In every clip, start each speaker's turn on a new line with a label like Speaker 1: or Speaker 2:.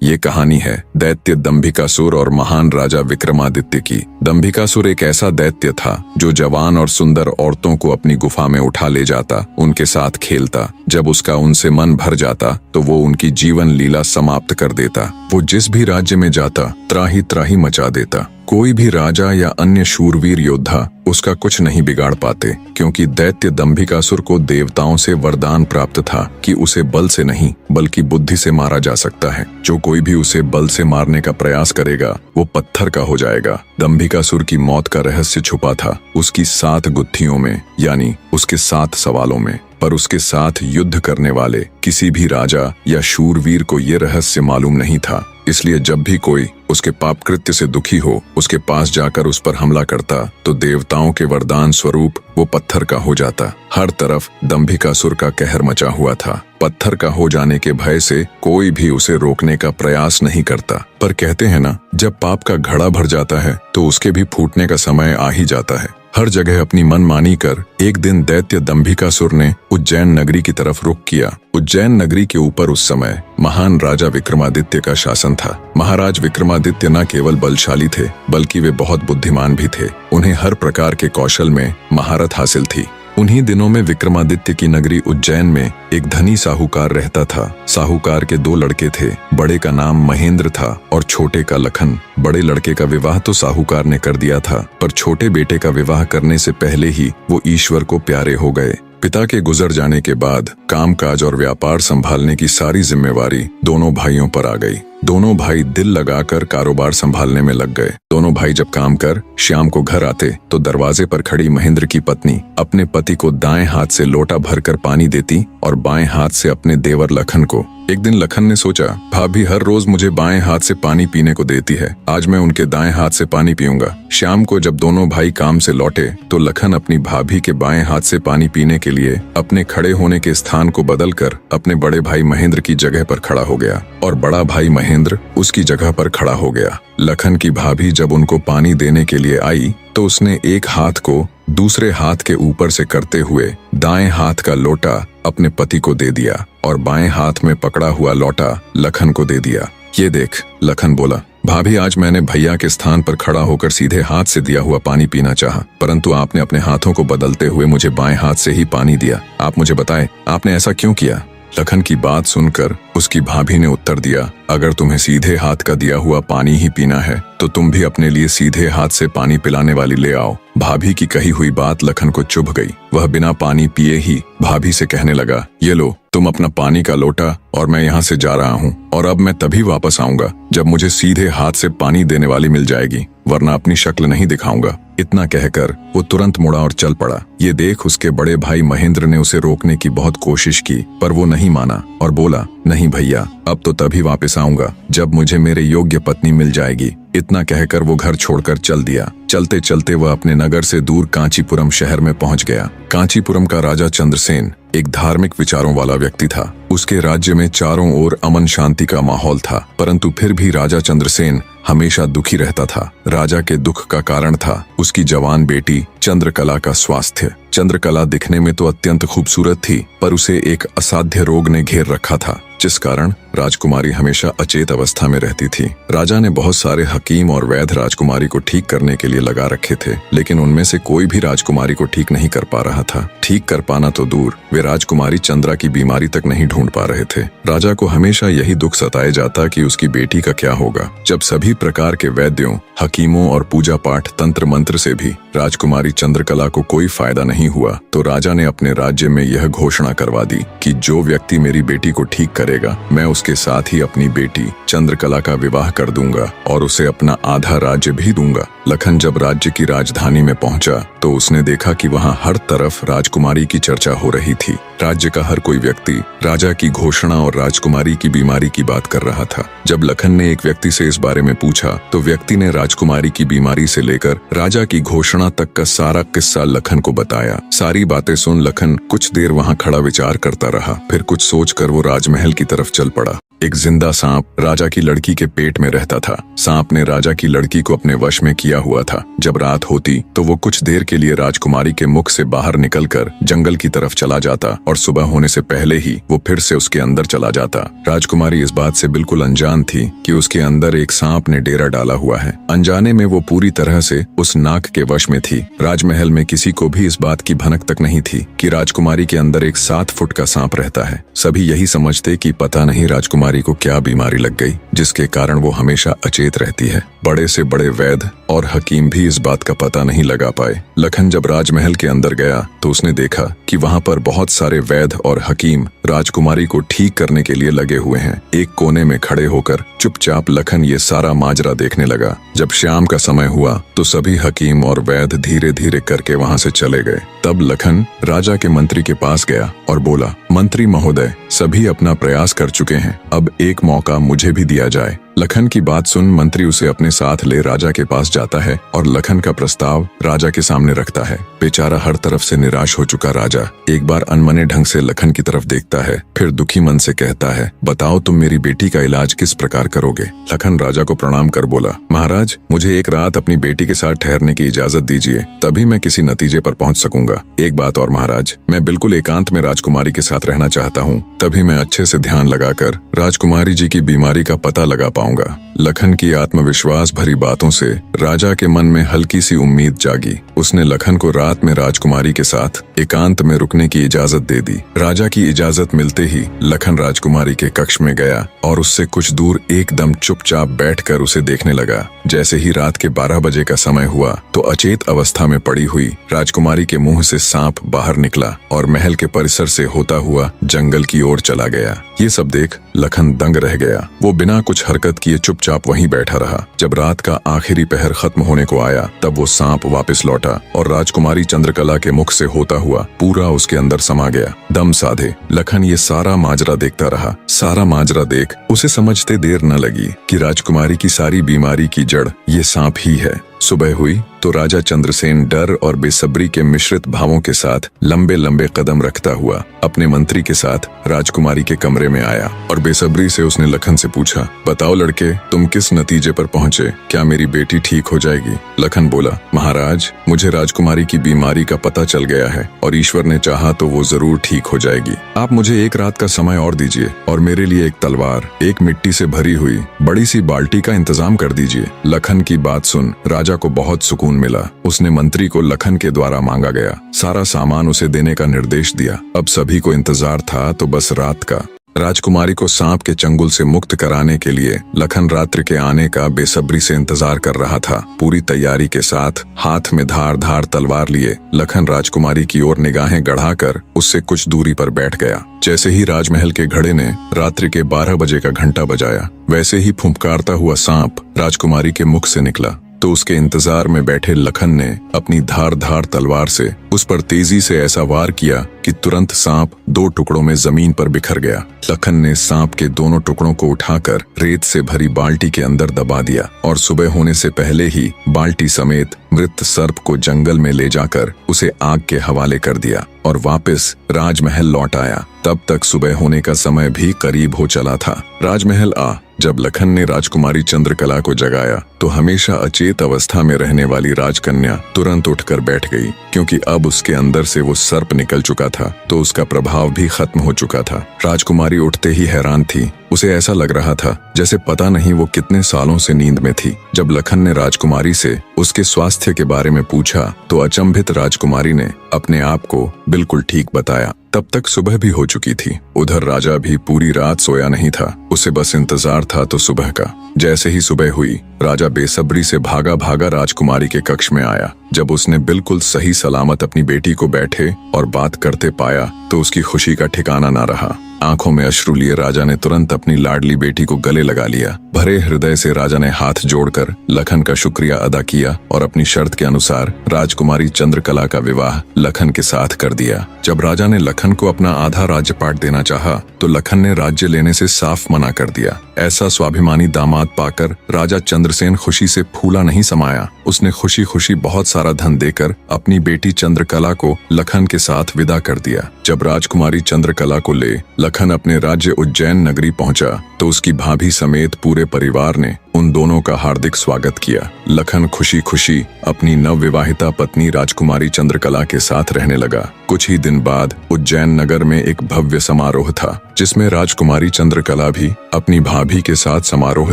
Speaker 1: ये कहानी है दैत्य दंभिकासुर और महान राजा विक्रमादित्य की। दंभिकासुर एक ऐसा दैत्य था जो जवान और सुंदर औरतों को अपनी गुफा में उठा ले जाता, उनके साथ खेलता। जब उसका उनसे मन भर जाता तो वो उनकी जीवन लीला समाप्त कर देता। वो जिस भी राज्य में जाता त्राही त्राही मचा देता। कोई भी राजा या अन्य शूरवीर योद्धा उसका कुछ नहीं बिगाड़ पाते, क्योंकि दैत्य दंभिकासुर को देवताओं से वरदान प्राप्त था कि उसे बल से नहीं बल्कि बुद्धि से मारा जा सकता है। जो कोई भी उसे बल से मारने का प्रयास करेगा वो पत्थर का हो जाएगा। दंभिकासुर की मौत का रहस्य छुपा था उसकी 7 गुत्थियों में, यानी उसके 7 सवालों में। पर उसके साथ युद्ध करने वाले किसी भी राजा या शूरवीर को ये रहस्य मालूम नहीं था। इसलिए जब भी कोई उसके पाप कृत्य से दुखी हो उसके पास जाकर उस पर हमला करता तो देवताओं के वरदान स्वरूप वो पत्थर का हो जाता। हर तरफ दंभिकासुर का कहर मचा हुआ था। पत्थर का हो जाने के भय से कोई भी उसे रोकने का प्रयास नहीं करता। पर कहते हैं ना, जब पाप का घड़ा भर जाता है तो उसके भी फूटने का समय आ ही जाता है। हर जगह अपनी मनमानी कर एक दिन दैत्य दंभिकासुर ने उज्जैन नगरी की तरफ रुख किया। उज्जैन नगरी के ऊपर उस समय महान राजा विक्रमादित्य का शासन था। महाराज विक्रमादित्य न केवल बलशाली थे बल्कि वे बहुत बुद्धिमान भी थे। उन्हें हर प्रकार के कौशल में महारत हासिल थी। उन्हीं दिनों में विक्रमादित्य की नगरी उज्जैन में एक धनी साहूकार रहता था। साहूकार के 2 लड़के थे। बड़े का नाम महेंद्र था और छोटे का लखन। बड़े लड़के का विवाह तो साहूकार ने कर दिया था, पर छोटे बेटे का विवाह करने से पहले ही वो ईश्वर को प्यारे हो गए। पिता के गुजर जाने के बाद कामकाज और व्यापार संभालने की सारी जिम्मेवारी दोनों भाइयों पर आ गई। दोनों भाई दिल लगाकर कारोबार संभालने में लग गए। दोनों भाई जब काम कर शाम को घर आते तो दरवाजे पर खड़ी महेंद्र की पत्नी अपने पति को दाएं हाथ से लोटा भरकर पानी देती और बाएं हाथ से अपने देवर लखन को। एक दिन लखन ने सोचा, भाभी हर रोज मुझे बाएं हाथ से पानी पीने को देती है, आज मैं उनके दाएं हाथ से पानी पीऊंगा। शाम को जब दोनों भाई काम से लौटे तो लखन अपनी भाभी के बाएं हाथ से पानी पीने के लिए अपने खड़े होने के स्थान को बदलकर अपने बड़े भाई महेंद्र की जगह पर खड़ा हो गया और बड़ा भाई महेंद्र उसकी जगह पर खड़ा हो गया। लखन की भाभी जब उनको पानी देने के लिए आई तो उसने एक हाथ को दूसरे हाथ के ऊपर से करते हुए दाएं हाथ का लोटा अपने पति को दे दिया और बाएं हाथ में पकड़ा हुआ लोटा लखन को दे दिया। ये देख, लखन बोला, भाभी आज मैंने भैया के स्थान पर खड़ा होकर सीधे हाथ से दिया हुआ पानी पीना चाहा, परंतु आपने अपने हाथों को बदलते हुए मुझे बाएं हाथ से ही पानी दिया। आप मुझे बताएं, आपने ऐसा क्यों किया? लखन की बात सुनकर उसकी भाभी ने उत्तर दिया, अगर तुम्हें सीधे हाथ का दिया हुआ पानी ही पीना है तो तुम भी अपने लिए सीधे हाथ से पानी पिलाने वाली ले आओ। भाभी की कही हुई बात लखन को चुभ गई। वह बिना पानी पिए ही भाभी से कहने लगा, ये लो तुम अपना पानी का लोटा और मैं यहाँ से जा रहा हूँ और अब मैं तभी वापस आऊंगा जब मुझे सीधे हाथ से पानी देने वाली मिल जाएगी, वरना अपनी शक्ल नहीं दिखाऊंगा। इतना कहकर वो तुरंत मुड़ा और चल पड़ा। ये देख उसके बड़े भाई महेंद्र ने उसे रोकने की बहुत कोशिश की, पर वो नहीं माना और बोला, नहीं भैया, अब तो तभी वापस आऊंगा जब मुझे मेरे योग्य पत्नी मिल जाएगी। इतना कहकर वो घर छोड़कर चल दिया। चलते चलते वह अपने नगर से दूर कांचीपुरम शहर में पहुंच गया। कांचीपुरम का राजा चंद्रसेन एक धार्मिक विचारों वाला व्यक्ति था। उसके राज्य में चारों ओर अमन शांति का माहौल था, परंतु फिर भी राजा चंद्रसेन हमेशा दुखी रहता था। राजा के दुख का कारण था उसकी जवान बेटी चंद्रकला का स्वास्थ्य। चंद्रकला दिखने में तो अत्यंत खूबसूरत थी, पर उसे एक असाध्य रोग ने घेर रखा था, जिस कारण राजकुमारी हमेशा अचेत अवस्था में रहती थी। राजा ने बहुत सारे हकीम और वैद्य राजकुमारी को ठीक करने के लिए लगा रखे थे, लेकिन उनमें से कोई भी राजकुमारी को ठीक नहीं कर पा रहा था। ठीक कर पाना तो दूर, वे राजकुमारी चंद्रा की बीमारी तक नहीं ढूंढ पा रहे थे। राजा को हमेशा यही दुख सताए जाता कि उसकी बेटी का क्या होगा। जब सभी प्रकार के वैद्यों, हकीमों और पूजा पाठ तंत्र मंत्र से भी राजकुमारी चंद्रकला को कोई फायदा नहीं हुआ तो राजा ने अपने राज्य में यह घोषणा करवा दी कि जो व्यक्ति मेरी बेटी को ठीक करेगा, मैं उसके साथ ही अपनी बेटी चंद्रकला का विवाह कर दूंगा और उसे अपना आधा राज्य भी दूंगा। लखन जब राज्य की राजधानी में पहुंचा तो उसने देखा कि वहां हर तरफ राजकुमारी की चर्चा हो रही थी। राज्य का हर कोई व्यक्ति राजा की घोषणा और राजकुमारी की बीमारी की बात कर रहा था। जब लखन ने एक व्यक्ति से इस बारे में पूछा तो व्यक्ति ने राजकुमारी की बीमारी से लेकर राजा की घोषणा तक का सारा किस्सा लखन को बताया। सारी बातें सुन लखन कुछ देर वहां खड़ा विचार करता रहा, फिर कुछ सोचकर वो राजमहल की तरफ चल पड़ा। एक जिंदा सांप राजा की लड़की के पेट में रहता था। सांप ने राजा की लड़की को अपने वश में किया हुआ था। जब रात होती तो वो कुछ देर के लिए राजकुमारी के मुख से बाहर निकलकर जंगल की तरफ चला जाता और सुबह होने से पहले ही वो फिर से उसके अंदर चला जाता। राजकुमारी इस बात से बिल्कुल अनजान थी कि उसके अंदर एक सांप ने डेरा डाला हुआ है। अनजाने में वो पूरी तरह से उस नाग के वश में थी। राजमहल में किसी को भी इस बात की भनक तक नहीं थी कि राजकुमारी के अंदर एक 7 फुट का सांप रहता है। सभी यही समझते कि पता नहीं राजकुमारी को क्या बीमारी लग गई जिसके कारण वो हमेशा अचेत रहती है। बड़े से बड़े वैद्य और हकीम भी इस बात का पता नहीं लगा पाए। लखन जब राजमहल के अंदर गया तो उसने देखा कि वहां पर बहुत सारे वैद्य और हकीम राजकुमारी को ठीक करने के लिए लगे हुए हैं। एक कोने में खड़े होकर चुपचाप लखन ये सारा माजरा देखने लगा। जब शाम का समय हुआ तो सभी हकीम और वैद्य धीरे धीरे करके वहां से चले गए। तब लखन राजा के मंत्री के पास गया और बोला, मंत्री महोदय, सभी अपना प्रयास कर चुके हैं, अब एक मौका मुझे भी दिया जाए। लखन की बात सुन मंत्री उसे अपने साथ ले राजा के पास जाता है और लखन का प्रस्ताव राजा के सामने रखता है। बेचारा हर तरफ से निराश हो चुका राजा एक बार अनमने ढंग से लखन की तरफ देखता है, फिर दुखी मन से कहता है, बताओ तुम मेरी बेटी का इलाज किस प्रकार करोगे। लखन राजा को प्रणाम कर बोला, महाराज, मुझे एक रात अपनी बेटी के साथ ठहरने की इजाजत दीजिए, तभी मैं किसी नतीजे पर पहुंच सकूंगा। एक बात और महाराज, मैं बिल्कुल एकांत में राजकुमारी के साथ रहना चाहता हूँ, तभी मैं अच्छे से ध्यान लगाकर राजकुमारी जी की बीमारी का पता लगा पाऊंगा। लखन की आत्मविश्वास भरी बातों से राजा के मन में हल्की सी उम्मीद जागी। उसने लखन को रात में राजकुमारी के साथ एकांत में रुकने की इजाजत दे दी। राजा की इजाजत मिलते ही लखन राजकुमारी के कक्ष में गया और उससे कुछ दूर एकदम चुपचाप बैठकर उसे देखने लगा। जैसे ही रात के 12 बजे का समय हुआ तो अचेत अवस्था में पड़ी हुई राजकुमारी के मुंह से सांप बाहर निकला और महल के परिसर से होता हुआ जंगल की ओर चला गया। ये सब देख लखन दंग रह गया। वो बिना कुछ हरकत किए चुपचाप वहीं बैठा रहा। जब रात का आखिरी पहर खत्म होने को आया तब वो सांप वापस लौटा और राजकुमारी चंद्रकला के मुख से होता हुआ पूरा उसके अंदर समा गया। दम साधे लखन ये सारा माजरा देखता रहा। सारा माजरा देख उसे समझते देर न लगी कि राजकुमारी की सारी बीमारी की जड़ ये सांप ही है। सुबह हुई तो राजा चंद्रसेन डर और बेसब्री के मिश्रित भावों के साथ लंबे लंबे कदम रखता हुआ अपने मंत्री के साथ राजकुमारी के कमरे में आया और बेसब्री से उसने लखन से पूछा, बताओ लड़के, तुम किस नतीजे पर पहुंचे? क्या मेरी बेटी ठीक हो जाएगी? लखन बोला, महाराज, मुझे राजकुमारी की बीमारी का पता चल गया है और ईश्वर ने चाहा तो वो जरूर ठीक हो जाएगी। आप मुझे एक रात का समय और दीजिए और मेरे लिए एक तलवार, एक मिट्टी से भरी हुई बड़ी सी बाल्टी का इंतजाम कर दीजिए। लखन की बात सुन राजा को बहुत सुकून मिला। उसने मंत्री को लखन के द्वारा मांगा गया सारा सामान उसे देने का निर्देश दिया। अब सभी को इंतजार था तो बस रात का। राजकुमारी को सांप के चंगुल से मुक्त कराने के लिए लखन रात्रि के आने का बेसब्री से इंतजार कर रहा था। पूरी तैयारी के साथ हाथ में धार धार तलवार लिए लखन राजकुमारी की ओर निगाहें गढ़ाकर उससे कुछ दूरी पर बैठ गया। जैसे ही राजमहल के घड़े ने रात्रि के 12 बजे का घंटा बजाया, वैसे ही फुंफकारता हुआ सांप राजकुमारी के मुख से निकला तो उसके इंतजार में बैठे लखन ने अपनी धार धार तलवार से उस पर तेजी से ऐसा वार किया कि तुरंत सांप 2 टुकड़ों में जमीन पर बिखर गया। लखन ने सांप के दोनों टुकड़ों को उठाकर रेत से भरी बाल्टी के अंदर दबा दिया और सुबह होने से पहले ही बाल्टी समेत मृत सर्प को जंगल में ले जाकर उसे आग के हवाले कर दिया और वापस राजमहल लौट आया। तब तक सुबह होने का समय भी करीब हो चला था। राजमहल जब लखन ने राजकुमारी चंद्रकला को जगाया तो हमेशा अचेत अवस्था में रहने वाली राजकन्या तुरंत उठकर बैठ गई, क्योंकि अब उसके अंदर से वो सर्प निकल चुका था तो उसका प्रभाव भी खत्म हो चुका था। राजकुमारी उठते ही हैरान थी। उसे ऐसा लग रहा था जैसे पता नहीं वो कितने सालों से नींद में थी। जब लखन ने राजकुमारी से उसके स्वास्थ्य के बारे में पूछा तो अचंभित राजकुमारी ने अपने आप को बिल्कुल ठीक बताया। तब तक सुबह भी हो चुकी थी। उधर राजा भी पूरी रात सोया नहीं था। उसे बस इंतजार था तो सुबह का। जैसे ही सुबह हुई राजा बेसब्री से भागा भागा राजकुमारी के कक्ष में आया। जब उसने बिल्कुल सही सलामत अपनी बेटी को बैठे और बात करते पाया तो उसकी खुशी का ठिकाना ना रहा। आंखों में अश्रु लिए राजा ने तुरंत अपनी लाडली बेटी को गले लगा लिया। भरे हृदय से राजा ने हाथ जोड़कर लखन का शुक्रिया अदा किया और अपनी शर्त के अनुसार राजकुमारी चंद्रकला का विवाह लखन के साथ कर दिया। जब राजा ने लखन को अपना आधा राज्यपाट देना चाहा तो लखन ने राज्य लेने से साफ मना कर दिया। ऐसा स्वाभिमानी दामाद पाकर राजा चंद्रसेन खुशी से फूला नहीं समाया। उसने खुशी खुशी बहुत सारा धन देकर अपनी बेटी चंद्रकला को लखन के साथ विदा कर दिया। जब राजकुमारी चंद्रकला को ले लखन अपने राज्य उज्जैन नगरी पहुंचा तो उसकी भाभी समेत पूरे परिवार ने उन दोनों का हार्दिक स्वागत किया। लखन खुशी खुशी अपनी नवविवाहिता पत्नी राजकुमारी चंद्रकला के साथ रहने लगा। कुछ ही दिन बाद उज्जैन नगर में एक भव्य समारोह था जिसमें राजकुमारी चंद्रकला भी अपनी भाभी के साथ समारोह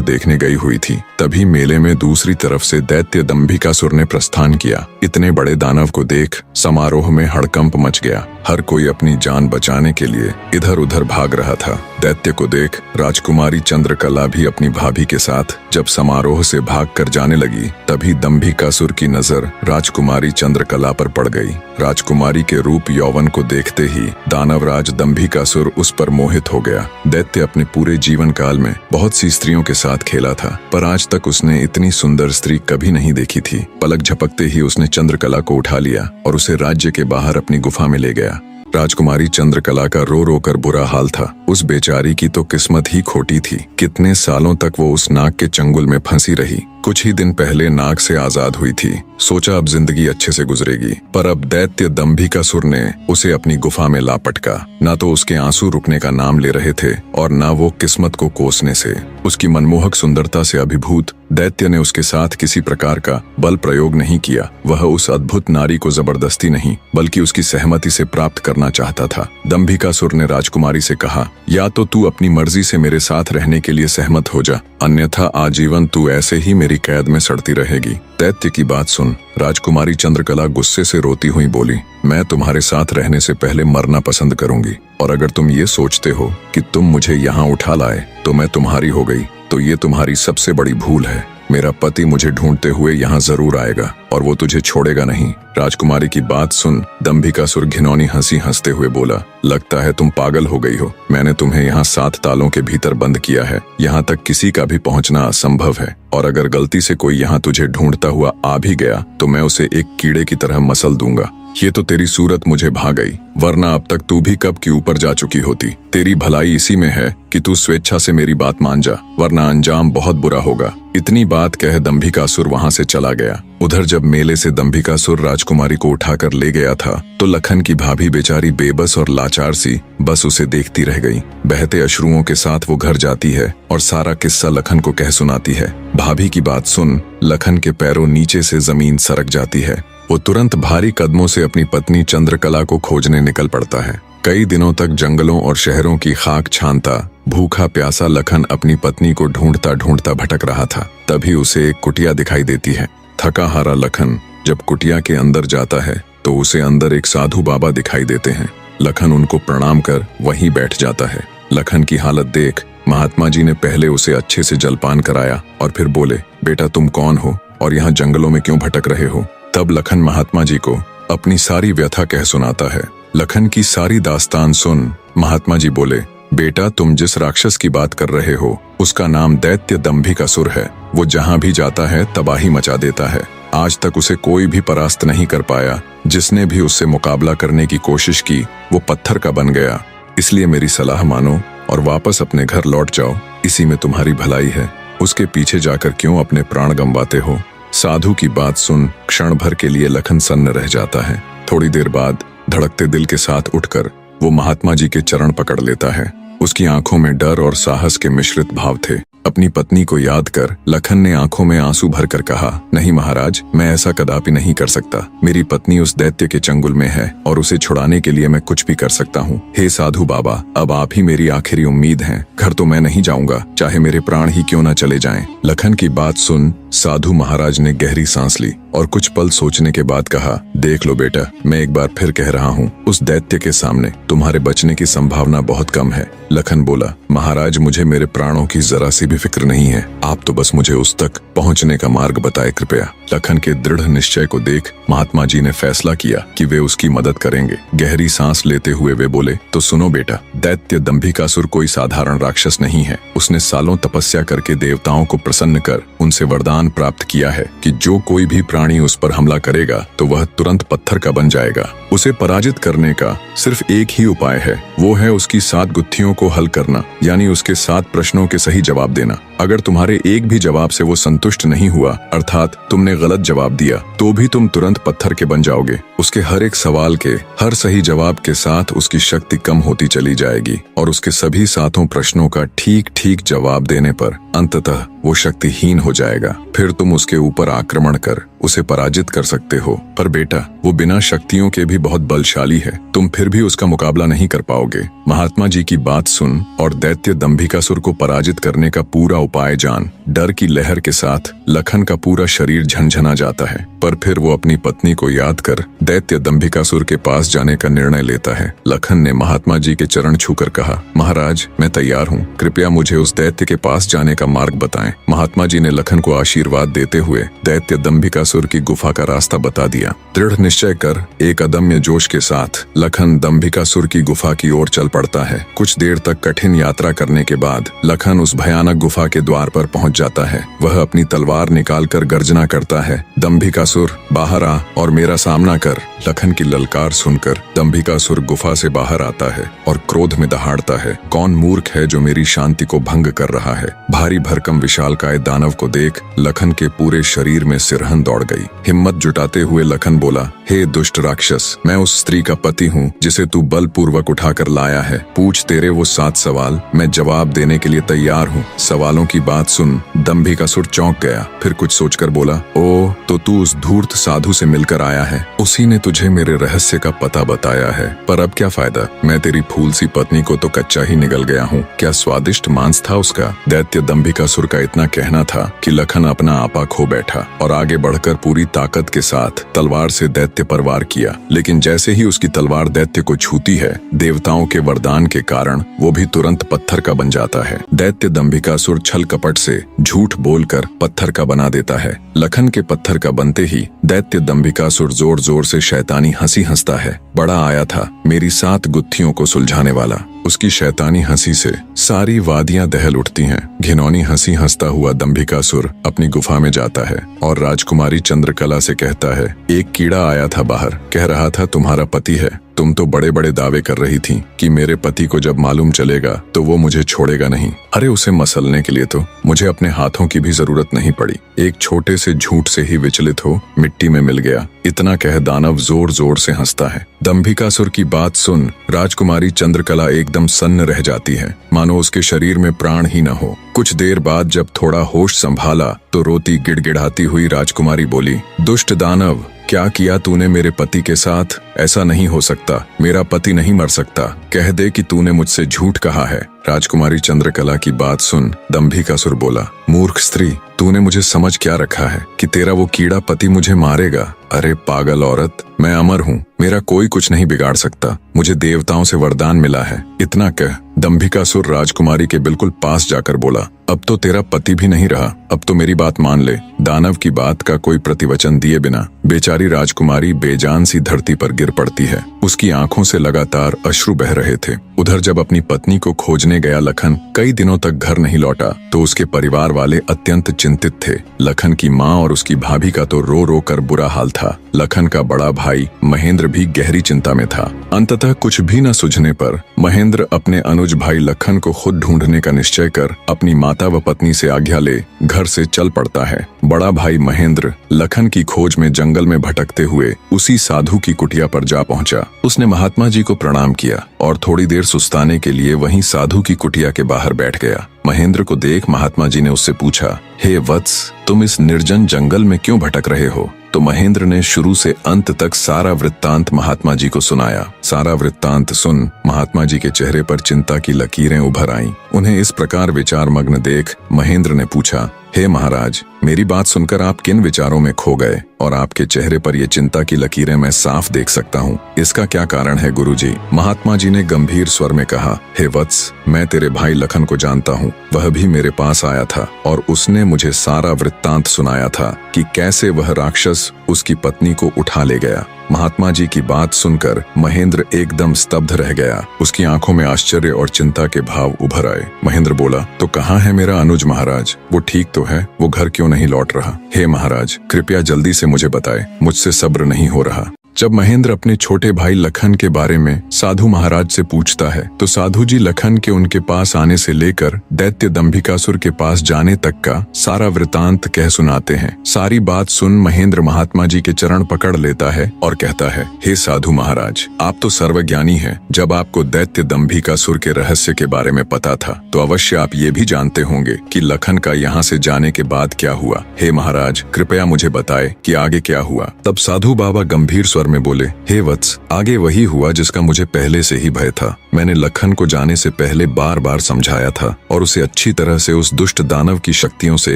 Speaker 1: देखने गई हुई थी। तभी मेले में दूसरी तरफ से दैत्य दंभिकासुर ने प्रस्थान किया। इतने बड़े दानव को देख समारोह में हड़कंप मच गया। हर कोई अपनी जान बचाने के लिए इधर उधर भाग रहा था। दैत्य को देख राजकुमारी चंद्रकला भी अपनी भाभी के साथ जब समारोह से भागकर जाने लगी, तभी दंभिकासुर की नजर राजकुमारी चंद्रकला पर पड़ गई। राजकुमारी के रूप यौवन को देखते ही दानवराज दंभिकासुर उस पर मोहित हो गया। दैत्य अपने पूरे जीवन काल में बहुत सी स्त्रियों के साथ खेला था, पर आज तक उसने इतनी सुंदर स्त्री कभी नहीं देखी थी। पलक झपकते ही उसने चंद्रकला को उठा लिया और उसे राज्य के बाहर अपनी गुफा में ले गया। राजकुमारी चंद्रकला का रो रो कर बुरा हाल था। उस बेचारी की तो किस्मत ही खोटी थी। कितने सालों तक वो उस नाग के चंगुल में फंसी रही। कुछ ही दिन पहले नाग से आजाद हुई थी। सोचा अब जिंदगी अच्छे से गुजरेगी, पर अब दैत्य दंभिकासुर ने उसे अपनी गुफा में ला पटका। न तो उसके आंसू रुकने का नाम ले रहे थे और न वो किस्मत को कोसने से। उसकी मनमोहक सुंदरता से अभिभूत दैत्य ने उसके साथ किसी प्रकार का बल प्रयोग नहीं किया। वह उस अद्भुत नारी को जबरदस्ती नहीं बल्कि उसकी सहमति से प्राप्त करना चाहता था। दंभिकासुर ने राजकुमारी से कहा, या तो तू अपनी मर्जी से मेरे साथ रहने के लिए सहमत हो जा, अन्यथा आजीवन तू ऐसे ही मेरी कैद में सड़ती रहेगी। दैत्य की बात सुन राजकुमारी चंद्रकला गुस्से से रोती हुई बोली, मैं तुम्हारे साथ रहने से पहले मरना पसंद करूंगी, और अगर तुम ये सोचते हो कि तुम मुझे यहाँ उठा लाए तो मैं तुम्हारी हो गई, तो ये तुम्हारी सबसे बड़ी भूल है। मेरा पति मुझे ढूंढते हुए यहाँ जरूर आएगा और वो तुझे छोड़ेगा नहीं। राजकुमारी की बात सुन दंभिकासुर घिनौनी हंसी हंसते हुए बोला, लगता है तुम पागल हो गई हो। मैंने तुम्हें यहाँ 7 तालों के भीतर बंद किया है। यहाँ तक किसी का भी पहुँचना असंभव है, और अगर गलती से कोई यहाँ तुझे ढूंढता हुआ आ भी गया तो मैं उसे एक कीड़े की तरह मसल दूंगा। ये तो तेरी सूरत मुझे भा गई, वरना अब तक तू भी कब की ऊपर जा चुकी होती। तेरी भलाई इसी में है कि तू स्वेच्छा से मेरी बात मान जा, वरना अंजाम बहुत बुरा होगा। इतनी बात कह दंभिकासुर वहां से चला गया। उधर जब मेले से दंभिकासुर राजकुमारी को उठाकर ले गया था तो लखन की भाभी बेचारी बेबस और लाचार सी बस उसे देखती रह गई। बहते अश्रुओं के साथ वो घर जाती है और सारा किस्सा लखन को कह सुनाती है। भाभी की बात सुन लखन के पैरों नीचे से जमीन सरक जाती है। वो तुरंत भारी कदमों से अपनी पत्नी चंद्रकला को खोजने निकल पड़ता है। कई दिनों तक जंगलों और शहरों की खाक छानता भूखा प्यासा लखन अपनी पत्नी को ढूंढता ढूंढता भटक रहा था। तभी उसे एक कुटिया दिखाई देती है। थका हारा लखन जब कुटिया के अंदर जाता है तो उसे अंदर एक साधु बाबा दिखाई देते हैं। लखन उनको प्रणाम कर वहीं बैठ जाता है। लखन की हालत देख महात्मा जी ने पहले उसे अच्छे से जलपान कराया और फिर बोले, बेटा तुम कौन हो और यहाँ जंगलों में क्यों भटक रहे हो। तब लखन महात्मा जी को अपनी सारी व्यथा कह सुनाता है। लखन की सारी दास्तान सुन महात्मा जी बोले, बेटा तुम जिस राक्षस की बात कर रहे हो उसका नाम दैत्य दंभिकासुर है। वो जहाँ भी जाता है तबाही मचा देता है। आज तक उसे कोई भी परास्त नहीं कर पाया। जिसने भी उससे मुकाबला करने की कोशिश की वो पत्थर का बन गया। इसलिए मेरी सलाह मानो और वापस अपने घर लौट जाओ, इसी में तुम्हारी भलाई है। उसके पीछे जाकर क्यों अपने प्राण गंवाते हो। साधु की बात सुन क्षण भर के लिए लखन सन्न रह जाता है। थोड़ी देर बाद धड़कते दिल के साथ उठकर वो महात्मा जी के चरण पकड़ लेता है। उसकी आंखों में डर और साहस के मिश्रित भाव थे। अपनी पत्नी को याद कर लखन ने आंखों में आंसू भरकर कहा, नहीं महाराज, मैं ऐसा कदापि नहीं कर सकता। मेरी पत्नी उस दैत्य के चंगुल में है और उसे छुड़ाने के लिए मैं कुछ भी कर सकता हूँ। हे साधु बाबा, अब आप ही मेरी आखिरी उम्मीद हैं। घर तो मैं नहीं जाऊंगा, चाहे मेरे प्राण ही क्यों न चले जाएं। लखन की बात सुन साधु महाराज ने गहरी सांस ली और कुछ पल सोचने के बाद कहा, देख लो बेटा, मैं एक बार फिर कह रहा हूँ, उस दैत्य के सामने तुम्हारे बचने की संभावना बहुत कम है। लखन बोला, महाराज मुझे मेरे प्राणों की जरा सी भी फिक्र नहीं है। आप तो बस मुझे उस तक पहुँचने का मार्ग बताए कृपया। लखन के दृढ़ निश्चय को देख महात्मा जी ने फैसला किया कि वे उसकी मदद करेंगे। गहरी सांस लेते हुए वे बोले, तो सुनो बेटा, दैत्य दंभिकासुर कोई साधारण राक्षस नहीं है। उसने सालों तपस्या करके देवताओं को प्रसन्न कर उनसे वरदान वरदान प्राप्त किया है कि जो कोई भी प्राणी उस पर हमला करेगा तो वह तुरंत पत्थर का बन जाएगा। उसे पराजित करने का सिर्फ एक ही उपाय है, वो है उसकी 7 गुत्थियों को हल करना, यानी उसके 7 प्रश्नों के सही जवाब देना। अगर तुम्हारे एक भी जवाब से वो संतुष्ट नहीं हुआ, अर्थात तुमने गलत जवाब दिया, तो भी तुम तुरंत पत्थर के बन जाओगे। उसके हर एक सवाल के हर सही जवाब के साथ उसकी शक्ति कम होती चली जाएगी और उसके सभी 7 प्रश्नों का ठीक ठीक जवाब देने पर अंततः वो शक्तिहीन हो जाएगा। फिर तुम उसके ऊपर आक्रमण कर उसे पराजित कर सकते हो। पर बेटा, वो बिना शक्तियों के भी बहुत बलशाली है, तुम फिर भी उसका मुकाबला नहीं कर पाओगे। महात्मा जी की बात सुन और दैत्य दंभिकासुर को पराजित करने का पूरा उपाय जान। डर की लहर के साथ लखन का पूरा शरीर झनझना जाता है, पर फिर वो अपनी पत्नी को याद कर दैत्य दंभिकासुर के पास जाने का निर्णय लेता है। लखन ने महात्मा जी के चरण छूकर कहा, महाराज, मैं तैयार हूँ, कृपया मुझे उस दैत्य के पास जाने का मार्ग बताएं। महात्मा जी ने लखन को आशीर्वाद देते हुए दैत्य दंभिकासुर की गुफा का रास्ता बता दिया। दृढ़ निश्चय कर एक अदम्य जोश के साथ लखन दंभिकासुर की गुफा की ओर चल पड़ता है। कुछ देर तक कठिन यात्रा करने के बाद लखन उस भयानक गुफा के द्वार पर पहुंच जाता है। वह अपनी तलवार निकालकर गर्जना करता है, दंभिकासुर बाहर आ और मेरा सामना कर। लखन की ललकार सुनकर दंभिकासुर गुफा से बाहर आता है और क्रोध में दहाड़ता है, कौन मूर्ख है जो मेरी शांति को भंग कर रहा है। भारी भरकम विशालकाय दानव को देख लखन के पूरे शरीर में सिरहन दौड़ गई। हिम्मत जुटाते हुए लखन बोला, हे दुष्ट राक्षस, मैं उस स्त्री का पति हूँ जिसे तू बलपूर्वक उठाकर लाया है। पूछ तेरे वो 7 सवाल, मैं जवाब देने के लिए तैयार हूँ। सवालों की बात सुन दंभिकासुर चौंक गया, फिर कुछ सोचकर बोला, ओ तो तू उस धूर्त साधु से मिलकर आया है, उसी ने तुझे मेरे रहस्य का पता बताया है। पर अब क्या फायदा, मैं तेरी फूल सी पत्नी को तो कच्चा ही निगल गया हूँ। क्या स्वादिष्ट मांस था उसका। दैत्य दंभिकासुर का इतना कहना था कि लखन अपना आपा खो बैठा और आगे बढ़कर पूरी ताकत के साथ तलवार से दैत्य पर वार किया। लेकिन जैसे ही उसकी तलवार दैत्य को छूती है, देवताओं के वरदान के कारण वो भी तुरंत पत्थर का बन जाता है। दैत्य दंभिकासुर छल कपट से झूठ बोलकर पत्थर का बना देता है। लखन के पत्थर का बनते ही दैत्य दंभिकासुर जोर जोर से शैतानी हंसी हंसता है। बड़ा आया था मेरी 7 गुत्थियों को सुलझाने वाला। उसकी शैतानी हंसी से सारी वादियां दहल उठती हैं। घिनौनी हंसी हंसता हुआ दंभिकासुर अपनी गुफा में जाता है और राजकुमारी चंद्रकला से कहता है, एक कीड़ा आया था बाहर, कह रहा था तुम्हारा पति है। तुम तो बड़े बड़े दावे कर रही थी कि मेरे पति को जब मालूम चलेगा तो वो मुझे छोड़ेगा नहीं। अरे उसे मसलने के लिए तो मुझे अपने हाथों की भी जरूरत नहीं पड़ी, एक छोटे से झूठ से ही विचलित हो मिट्टी में मिल गया। इतना कह दानव जोर जोर से हंसता है। दंभिकासुर की बात सुन राजकुमारी चंद्रकला एकदम सन्न रह जाती है, मानो उसके शरीर में प्राण ही न हो। कुछ देर बाद जब थोड़ा होश संभाला तो रोती गिड़गिड़ाती हुई राजकुमारी बोली, दुष्ट दानव, क्या किया तूने मेरे पति के साथ। ऐसा नहीं हो सकता, मेरा पति नहीं मर सकता, कह दे कि तूने मुझसे झूठ कहा है। राजकुमारी चंद्रकला की बात सुन दंभिकासुर बोला, मूर्ख स्त्री, तूने मुझे समझ क्या रखा है कि तेरा वो कीड़ा पति मुझे मारेगा। अरे पागल औरत, मैं अमर हूँ, मेरा कोई कुछ नहीं बिगाड़ सकता, मुझे देवताओं से वरदान मिला है। इतना कह दंभिकासुर राजकुमारी के बिल्कुल पास जाकर बोला, अब तो तेरा पति भी नहीं रहा, अब तो मेरी बात मान ले। दानव की बात का कोई प्रतिवचन दिए बिना बेचारी राजकुमारी बेजान सी धरती पर गिर पड़ती है। उसकी आंखों से लगातार अश्रु बह रहे थे। उधर जब अपनी पत्नी को खोजने गया लखन कई दिनों तक घर नहीं लौटा तो उसके परिवार वाले अत्यंत चिंतित थे। लखन की माँ और उसकी भाभी का तो रो रो कर बुरा हाल था। लखन का बड़ा भाई महेंद्र भी गहरी चिंता में था। अंततः कुछ भी न सूझने पर महेंद्र अपने अनुज भाई लखन को खुद ढूंढने का निश्चय कर अपनी माता व पत्नी से आज्ञा ले घर से चल पड़ता है। बड़ा भाई महेंद्र लखन की खोज में जंगल में भटकते हुए उसी साधु की कुटिया पर जा पहुंचा। उसने महात्मा जी को प्रणाम किया और थोड़ी देर सुस्ताने के लिए वहीं साधु की कुटिया के बाहर बैठ गया। महेंद्र को देख महात्मा जी ने उससे पूछा, हे वत्स, तुम इस निर्जन जंगल में क्यों भटक रहे हो। तो महेंद्र ने शुरू से अंत तक सारा वृत्तांत महात्मा जी को सुनाया। सारा वृत्तांत सुन महात्मा जी के चेहरे पर चिंता की लकीरें उभर आईं। उन्हें इस प्रकार विचार मग्न देख महेंद्र ने पूछा, हे महाराज, मेरी बात सुनकर आप किन विचारों में खो गए और आपके चेहरे पर ये चिंता की लकीरें मैं साफ देख सकता हूँ। इसका क्या कारण है गुरुजी। महात्मा जी ने गंभीर स्वर में कहा, हे वत्स, मैं तेरे भाई लखन को जानता हूँ। वह भी मेरे पास आया था और उसने मुझे सारा वृत्तांत सुनाया था कि कैसे वह राक्षस उसकी पत्नी को उठा ले गया। महात्मा जी की बात सुनकर महेंद्र महेंद्र एकदम स्तब्ध रह गया। उसकी आंखों में आश्चर्य और चिंता के भाव उभर आए। महेंद्र बोला, तो कहाँ है मेरा अनुज महाराज? वो ठीक तो है, वो घर क्यों नहीं लौट रहा? हे महाराज, कृपया जल्दी से मुझे बताएं, मुझसे सब्र नहीं हो रहा। जब महेंद्र अपने छोटे भाई लखन के बारे में साधु महाराज से पूछता है तो साधु जी लखन के उनके पास आने से लेकर दैत्य दंभिकासुर के पास जाने तक का सारा वृतांत कह सुनाते हैं। सारी बात सुन महेंद्र महात्मा जी के चरण पकड़ लेता है और कहता है, हे साधु महाराज, आप तो सर्वज्ञानी हैं। जब आपको दैत्य दंभिकासुर के रहस्य के बारे में पता था तो अवश्य आप ये भी जानते होंगे कि लखन का यहाँ से जाने के बाद क्या हुआ। हे महाराज, कृपया मुझे बताए कि आगे क्या हुआ। तब साधु बाबा गंभीर स्वर में बोले, हे वत्स, आगे वही हुआ जिसका मुझे पहले से ही भय था। मैंने लखन को जाने से पहले बार बार समझाया था और उसे अच्छी तरह से उस दुष्ट दानव की शक्तियों से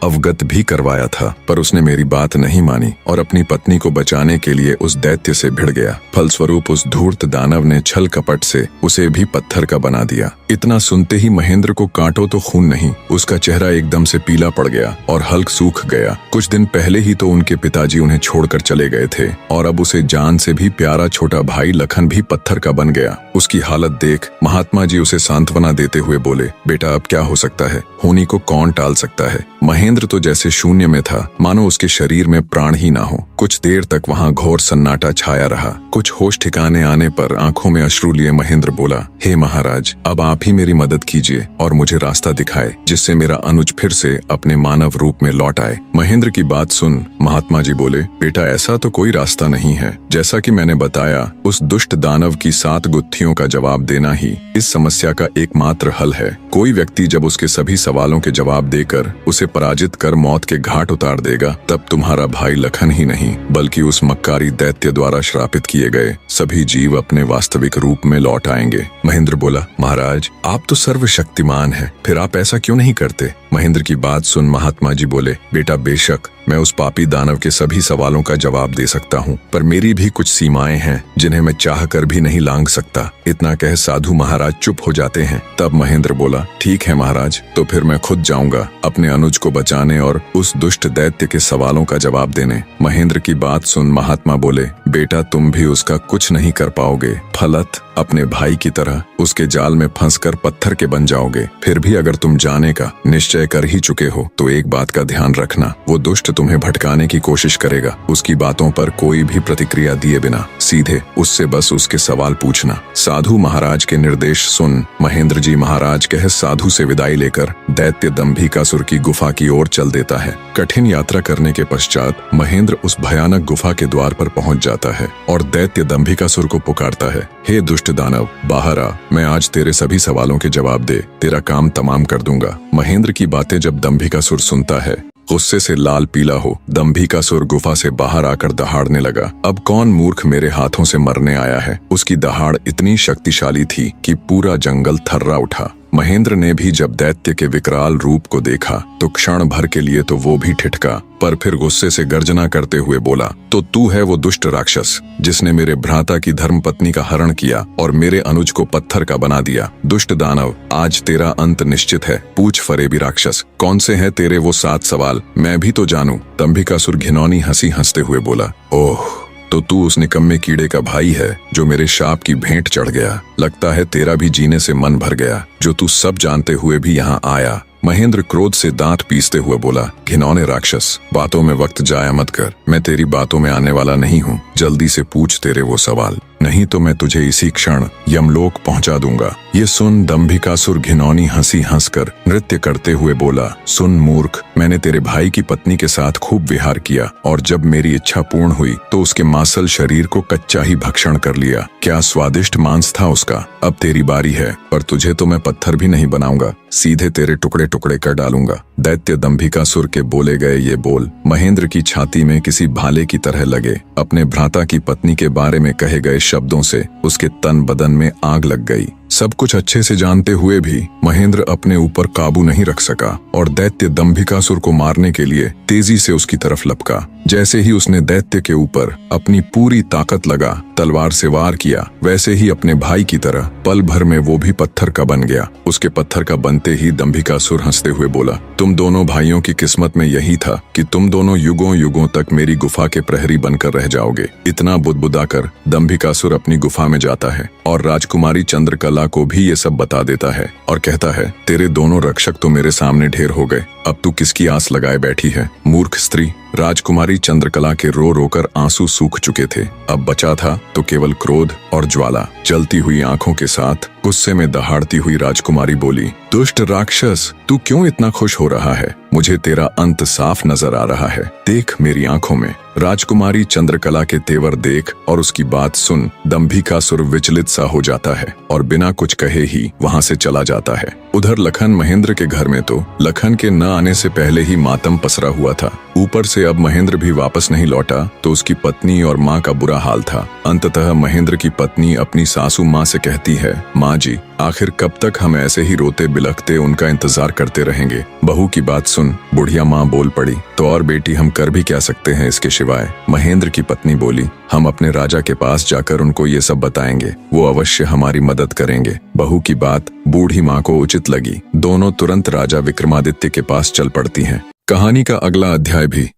Speaker 1: अवगत भी करवाया था, पर उसने मेरी बात नहीं मानी और अपनी पत्नी को बचाने के लिए उस दैत्य से भिड़ गया। फलस्वरूप उस धूर्त दानव ने छल कपट से उसे भी पत्थर का बना दिया। इतना सुनते ही महेंद्र को कांटो तो खून नहीं, उसका चेहरा एकदम से पीला पड़ गया और हल्क सूख गया। कुछ दिन पहले ही तो उनके पिताजी उन्हें छोड़कर चले गए थे और अब उसे जान से भी प्यारा छोटा भाई लखन भी पत्थर का बन गया। उसकी हालत देख महात्मा जी उसे सांत्वना देते हुए बोले, बेटा अब क्या हो सकता है, होनी को कौन टाल सकता है। महेंद्र तो जैसे शून्य में था, मानो उसके शरीर में प्राण ही ना हो। कुछ देर तक वहां घोर सन्नाटा छाया रहा। कुछ होश ठिकाने आने पर आंखों में अश्रु लिए महेंद्र बोला, हे महाराज, अब आप ही मेरी मदद कीजिए और मुझे रास्ता दिखाए जिससे मेरा अनुज फिर से अपने मानव रूप में लौट आए। महेंद्र की बात सुन महात्मा जी बोले, बेटा ऐसा तो कोई रास्ता नहीं है। जैसा कि मैंने बताया, उस दुष्ट दानव की 7 गुत्थियों का जवाब देना ही इस समस्या का एकमात्र हल है। कोई व्यक्ति जब उसके सभी सवालों के जवाब देकर उसे पराजित कर मौत के घाट उतार देगा, तब तुम्हारा भाई लखन ही नहीं बल्कि उस मक्कारी दैत्य द्वारा श्रापित किए गए सभी जीव अपने वास्तविक रूप में लौट आएंगे। महेंद्र बोला, महाराज, आप तो सर्वशक्तिमान हैं, फिर आप ऐसा क्यों नहीं करते? महेंद्र की बात सुन महात्मा जी बोले, बेटा बेशक मैं उस पापी दानव के सभी सवालों का जवाब दे सकता हूँ, पर मेरी भी कुछ सीमाएं हैं जिन्हें मैं चाह कर भी नहीं लांघ सकता। इतना कह साधु महाराज चुप हो जाते हैं। तब महेंद्र बोला, ठीक है महाराज, तो फिर मैं खुद जाऊंगा अपने अनुज को बचाने और उस दुष्ट दैत्य के सवालों का जवाब देने। महेंद्र की बात सुन महात्मा बोले, बेटा तुम भी उसका कुछ नहीं कर पाओगे। फलत अपने भाई की तरह उसके जाल में फंसकर पत्थर के बन जाओगे। फिर भी अगर तुम जाने का निश्चय कर ही चुके हो तो एक बात का ध्यान रखना, वो दुष्ट तुम्हें भटकाने की कोशिश करेगा। उसकी बातों पर कोई भी प्रतिक्रिया दिए बिना सीधे उससे बस उसके सवाल पूछना। साधु महाराज के निर्देश सुन महेंद्र जी महाराज कह साधु से विदाई लेकर दैत्य दंभिकासुर की गुफा की ओर चल देता है। कठिन यात्रा करने के पश्चात महेंद्र उस भयानक गुफा के द्वार पर पहुंच जाता है और दैत्य दंभिकासुर को पुकारता है, हे दुष्ट दानव, बाहर आ, मैं आज तेरे सभी सवालों के जवाब दे तेरा काम तमाम कर दूंगा। महेंद्र की बातें जब दंभिकासुर सुनता है, गुस्से से लाल पीला हो दंभिकासुर गुफा से बाहर आकर दहाड़ने लगा। अब कौन मूर्ख मेरे हाथों से मरने आया है। उसकी दहाड़ इतनी शक्तिशाली थी कि पूरा जंगल थर्रा उठा। महेंद्र ने भी जब दैत्य के विकराल रूप को देखा तो क्षण भर के लिए तो वो भी ठिठका, पर फिर गुस्से से गर्जना करते हुए बोला, तो तू है वो दुष्ट राक्षस जिसने मेरे भ्राता की धर्मपत्नी का हरण किया और मेरे अनुज को पत्थर का बना दिया। दुष्ट दानव, आज तेरा अंत निश्चित है। पूछ फरेबी राक्षस, कौन से हैं तेरे वो 7 सवाल, मैं भी तो जानूं। दंभिकासुर घिनौनी हंसी हंसते हुए बोला, ओह, तो तू उस निकम्मे कीड़े का भाई है जो मेरे शाप की भेंट चढ़ गया। लगता है तेरा भी जीने से मन भर गया, जो तू सब जानते हुए भी यहाँ आया। महेंद्र क्रोध से दांत पीसते हुए बोला, घिनौने राक्षस, बातों में वक्त जाया मत कर। मैं तेरी बातों में आने वाला नहीं हूँ। जल्दी से पूछ तेरे वो सवाल, नहीं तो मैं तुझे इसी क्षण यमलोक पहुंचा दूंगा। ये सुन दंभिकासुर घिनौनी हंसी हंसकर नृत्य करते हुए बोला, सुन मूर्ख, मैंने तेरे भाई की पत्नी के साथ खूब विहार किया और जब मेरी इच्छा पूर्ण हुई तो उसके मांसल शरीर को कच्चा ही भक्षण कर लिया। क्या स्वादिष्ट मांस था उसका। अब तेरी बारी है, पर तुझे तो मैं पत्थर भी नहीं बनाऊंगा, सीधे तेरे टुकड़े टुकड़े कर डालूंगा। दैत्य दंभिकासुर के बोले गए ये बोल महेंद्र की छाती में किसी भाले की तरह लगे। अपने भ्राता की पत्नी के बारे में कहे गए शब्दों से उसके तन बदन में आग लग गई। सब कुछ अच्छे से जानते हुए भी महेंद्र अपने ऊपर काबू नहीं रख सका और दैत्य दंभिकासुर को मारने के लिए तेजी से उसकी तरफ लपका। जैसे ही उसने दैत्य के ऊपर अपनी पूरी ताकत लगा तलवार से वार किया, वैसे ही अपने भाई की तरह पल भर में वो भी पत्थर का बन गया। उसके पत्थर का बनते ही दंभिकासुर हंसते हुए बोला, तुम दोनों भाइयों की किस्मत में यही था कि तुम दोनों युगों युगों तक मेरी गुफा के प्रहरी बनकर रह जाओगे। इतना बुदबुदाकर दंभिकासुर अपनी गुफा में जाता है और राजकुमारी चंद्रकला को भी ये सब बता देता है और कहता है, तेरे दोनों रक्षक तो मेरे सामने ढेर हो गए, अब तू किसकी आस लगाए बैठी है, मूर्ख स्त्री। राजकुमारी चंद्रकला के रो रोकर आंसू सूख चुके थे, अब बचा था तो केवल क्रोध और ज्वाला। जलती हुई आंखों के साथ गुस्से में दहाड़ती हुई राजकुमारी बोली, दुष्ट राक्षस, तू क्यों इतना खुश हो रहा है? मुझे तेरा अंत साफ नजर आ रहा है, देख मेरी आंखों में। राजकुमारी चंद्रकला के तेवर देख और उसकी बात सुन दंभिकासुर विचलित सा हो जाता है और बिना कुछ कहे ही वहां से चला जाता है। उधर लखन महेंद्र के घर में तो लखन के न आने से पहले ही मातम पसरा हुआ था। ऊपर से अब महेंद्र भी वापस नहीं लौटा तो उसकी पत्नी और माँ का बुरा हाल था। अंततः महेंद्र की पत्नी अपनी सासू माँ से कहती है, माँ जी, आखिर कब तक हम ऐसे ही रोते बिलखते उनका इंतजार करते रहेंगे? बहू की बात सुन, बुढ़िया माँ बोल पड़ी, तो और बेटी हम कर भी क्या सकते हैं इसके सिवाय? महेंद्र की पत्नी बोली, हम अपने राजा के पास जाकर उनको ये सब बताएंगे, वो अवश्य हमारी मदद करेंगे। बहू की बात बूढ़ी माँ को उचित लगी। दोनों तुरंत राजा विक्रमादित्य के पास चल पड़ती हैं। कहानी का अगला अध्याय भी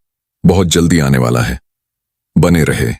Speaker 1: बहुत जल्दी आने वाला है, बने रहे।